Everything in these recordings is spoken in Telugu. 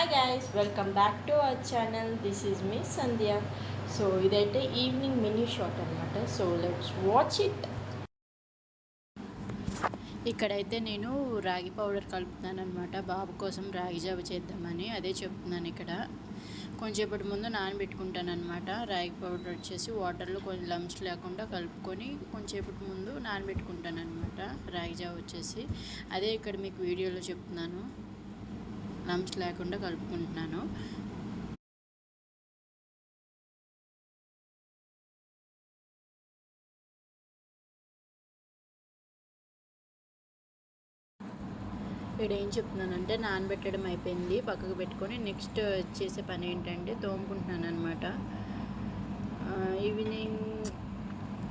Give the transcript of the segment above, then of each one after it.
Hi guys, welcome back to our channel. This is me Sandhya. So ఇదైతే ఈవినింగ్ మినీ షాట్ అనమాట. So let's watch it. ఇక్కడైతే నేను రాగి పౌడర్ కలుపుతున్నాను అనమాట. బాబు కోసం రాగి జావ చేద్దామని అదే చెప్తున్నాను. ఇక్కడ కొంచెంసేపటి ముందు నానబెట్టుకుంటాను అనమాట. రాగి పౌడర్ వచ్చేసి వాటర్లో కొంచెం లంప్స్ లేకుండా కలుపుకొని కొంచెంసేపటి ముందు నానబెట్టుకుంటాను అనమాట. రాగి జావ వచ్చేసి అదే ఇక్కడ మీకు వీడియోలో చెప్తున్నాను. లంప్స్ లేకుండా కలుపుకుంటున్నాను. ఇక్కడ ఏం చెప్తున్నానంటే నానబెట్టడం అయిపోయింది, పక్కకు పెట్టుకొని నెక్స్ట్ చేసే పని ఏంటంటే తోముకుంటున్నాను అనమాట. ఈవినింగ్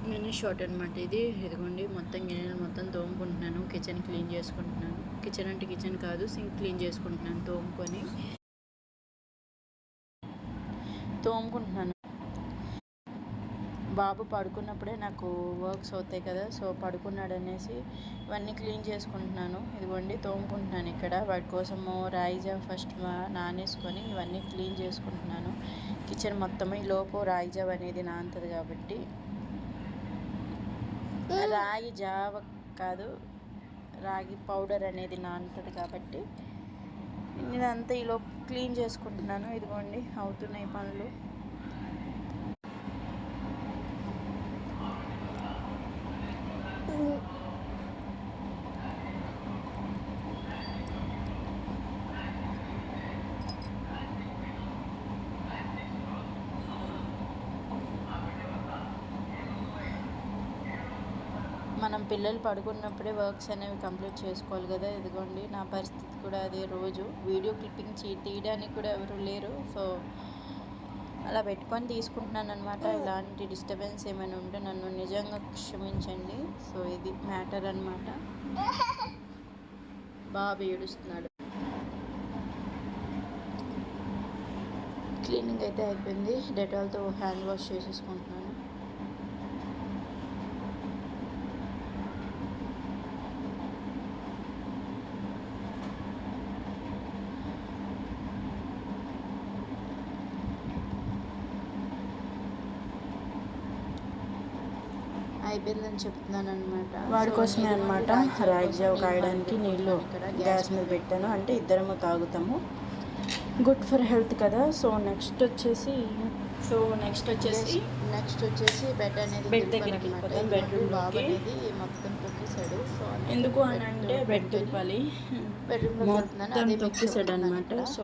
మినీ షాట్ అనమాట ఇది. ఇదిగోండి మొత్తం గిన్నెలు మొత్తం తోముకుంటున్నాను. కిచెన్ క్లీన్ చేసుకుంటున్నాను. కిచెన్ అంటే కిచెన్ కాదు, సింక్ క్లీన్ చేసుకుంటున్నాను తోముకుంటున్నాను. బాబు పడుకున్నప్పుడే నాకు వర్క్స్ అవుతాయి కదా, సో పడుకున్నాడు అనేసి ఇవన్నీ క్లీన్ చేసుకుంటున్నాను. ఇదిగోండి తోముకుంటున్నాను. ఇక్కడ వాటి కోసము రాయిజా ఫస్ట్ నానేసుకొని ఇవన్నీ క్లీన్ చేసుకుంటున్నాను. కిచెన్ మొత్తం ఈ లోపు రాయిజావ అనేది నానుతుంది కాబట్టి, రాగి జావ కాదు రాగి పౌడర్ అనేది నానుతుంది కాబట్టి నేనంతా ఈలోపు క్లీన్ చేసుకుంటున్నాను. ఇదిగోండి అవుతున్నాయి పనులు. మనం పిల్లలు పడుకున్నప్పుడే వర్క్స్ అనేవి కంప్లీట్ చేసుకోవాలి కదా. ఇదిగోండి నా పరిస్థితి కూడా అదే. రోజు వీడియో క్లిప్పింగ్ తీయడానికి కూడా ఎవరు లేరు, సో అలా పెట్టుకొని తీసుకుంటున్నాను అనమాట. ఇలాంటి డిస్టర్బెన్స్ ఏమైనా ఉంటే నన్ను నిజంగా క్షమించండి. సో ఇది మ్యాటర్ అనమాట. బాబు ఏడుస్తున్నాడు. క్లీనింగ్ అయితే అయిపోయింది. డెటాల్తో హ్యాండ్ వాష్ చేసేసుకుంటున్నాను. అయిపోయిందని చెప్తున్నాను అనమాట. వాడి కోసమే అనమాట రాగి జావ కాయడానికి నీళ్ళు గ్యాస్ మీద పెట్టాను. అంటే ఇద్దరము తాగుతాము, గుడ్ ఫర్ హెల్త్ కదా. సో నెక్స్ట్ వచ్చేసి బెడ్ అనేది బెడ్ దగ్గరికి బెడ్రూమ్ బాబు అనేది మొత్తం తొక్కేసాడు. సో ఎందుకు అని అంటే బెడ్ దులపాలి, బెడ్రూమ్లో మొత్తం తొక్కేసాడు అనమాట. సో